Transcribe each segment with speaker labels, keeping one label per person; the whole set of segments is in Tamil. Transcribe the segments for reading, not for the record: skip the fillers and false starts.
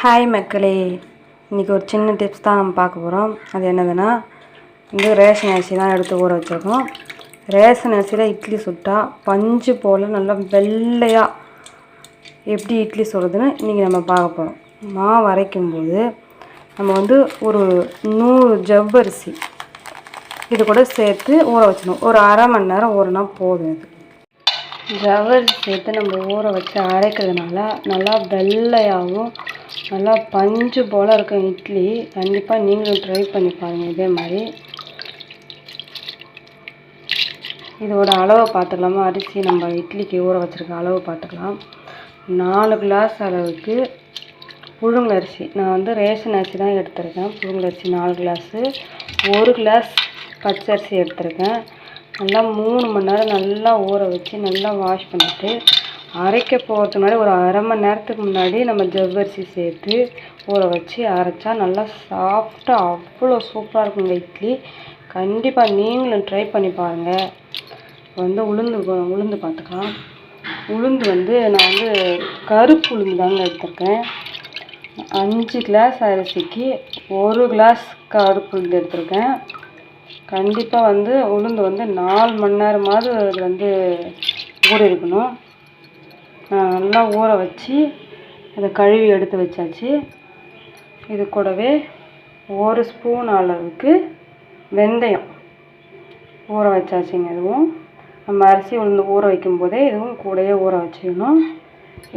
Speaker 1: ஹாய் மக்களே, இன்றைக்கி ஒரு சின்ன டிப்ஸ் தான் நம்ம பார்க்க போகிறோம். அது என்னதுன்னா, ரேஷன் அரிசி தான் எடுத்து ஊற வச்சுருக்கோம். ரேஷன் அரிசியில் இட்லி சுட்டால் பஞ்சு போல் நல்லா வெள்ளையாக எப்படி இட்லி சுடுறதுன்னு இன்றைக்கி நம்ம பார்க்க போகிறோம். மாவு அரைக்கும்போது நம்ம ஒரு 100 ஜவ்வரிசி இது கூட சேர்த்து ஊற வச்சிடணும். ஒரு அரை மணி நேரம் ஊறினா போதும். இது ஜவ்வரிசி சேர்த்து நம்ம ஊற வச்சு அரைக்கிறதுனால நல்லா வெள்ளையாகவும் நல்லா பஞ்சு போல் இருக்கும் இட்லி. கண்டிப்பாக நீங்களும் ட்ரை பண்ணி பாருங்கள். இதே மாதிரி இதோட அளவை பார்த்துக்கலாமா? அரிசி நம்ம இட்லிக்கு ஊற வச்சுருக்க அளவு பார்த்துக்கலாம். 4 கிளாஸ் அளவுக்கு புழுங்கல் அரிசி, நான் ரேஷன் அரிசி தான் எடுத்திருக்கேன். புழுங்கல் அரிசி 4 கிளாஸு. 1 கிளாஸ் பச்சரிசி எடுத்திருக்கேன். நல்லா 3 மணி நேரம் நல்லா ஊற வச்சு நல்லா வாஷ் பண்ணிவிட்டு அரைக்க போகிறதுக்கு முன்னாடி ஒரு அரை மணி நேரத்துக்கு முன்னாடி நம்ம ஜவ்வரிசி சேர்த்து ஊற வச்சு அரைச்சா நல்லா சாஃப்டாக அவ்வளோ சூப்பராக இருக்குங்க இட்லி. கண்டிப்பாக நீங்களும் ட்ரை பண்ணி பாருங்கள். உளுந்து பார்த்துக்கலாம். உளுந்து நான் கருப்பு உளுந்து தாங்க எடுத்திருக்கேன். 5 கிளாஸ் அரிசிக்கு 1 கிளாஸ் கருப்பு உளுந்து எடுத்திருக்கேன். கண்டிப்பாக உளுந்து 4 மணி நேரமாவது அது ஊற இருக்கணும். நல்லா ஊற வச்சு அதை கழுவி எடுத்து வச்சாச்சு. இது கூடவே 1 ஸ்பூன் அளவுக்கு வெந்தயம் ஊற வச்சாச்சுங்க. இதுவும் நம்ம அரிசி உளுந்து ஊற வைக்கும் போதே இதுவும் கூடவே ஊற வச்சுக்கணும்.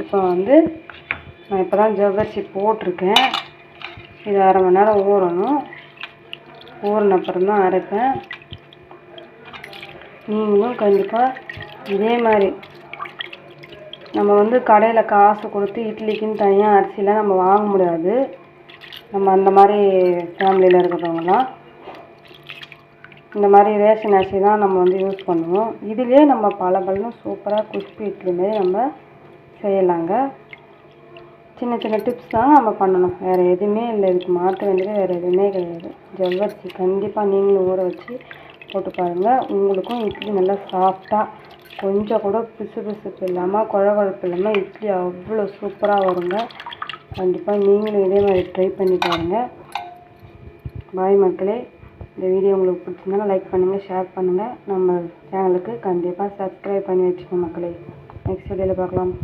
Speaker 1: இப்போ நான் இப்போ தான் ஜவ்வரிசி போட்டிருக்கேன். இது அரை மணி நேரம் ஊறணும். ஊறின அப்புறம் தான் அரைப்பேன். நீங்களும் கண்டிப்பாக இதே மாதிரி நம்ம கடையில் காசு கொடுத்து இட்லிக்குன்னு தனியாக அரிசிலாம் நம்ம வாங்க முடியாது. நம்ம அந்த மாதிரி ஃபேமிலியில் இருக்கிறவங்களாம் இந்த மாதிரி ரேஷன் அரிசி தான் நம்ம யூஸ் பண்ணுவோம். இதிலே நம்ம பல சூப்பராக கிறிஸ்பி இட்லி மாரி நம்ம செய்யலாங்க. சின்ன சின்ன டிப்ஸ் தான் நம்ம பண்ணணும், வேறு எதுவுமே இல்லை. இதுக்கு மாற்ற வேண்டியது வேறு எதுவுமே கிடையாது. ஜவ்வரிசி கண்டிப்பாக நீங்களும் ஊற வச்சு போட்டு பாருங்கள். உங்களுக்கும் இட்லி நல்லா சாஃப்டாக கொஞ்சம் கூட பிசுபிசுப்பு இல்லாமல் குழகுழப்பு இல்லாமல் இட்லி அவ்வளோ சூப்பராக வருங்க. கண்டிப்பாக நீங்களும் இதே மாதிரி ட்ரை பண்ணி பாருங்கள். பாய் மக்களே. இந்த வீடியோ உங்களுக்கு பிடிச்சிருந்தாலும் லைக் பண்ணுங்கள், ஷேர் பண்ணுங்கள். நம்ம சேனலுக்கு கண்டிப்பாக சப்ஸ்கிரைப் பண்ணி வச்சுக்கோங்க மக்களே. நெக்ஸ்ட் வீடியோவில் பார்க்கலாம்.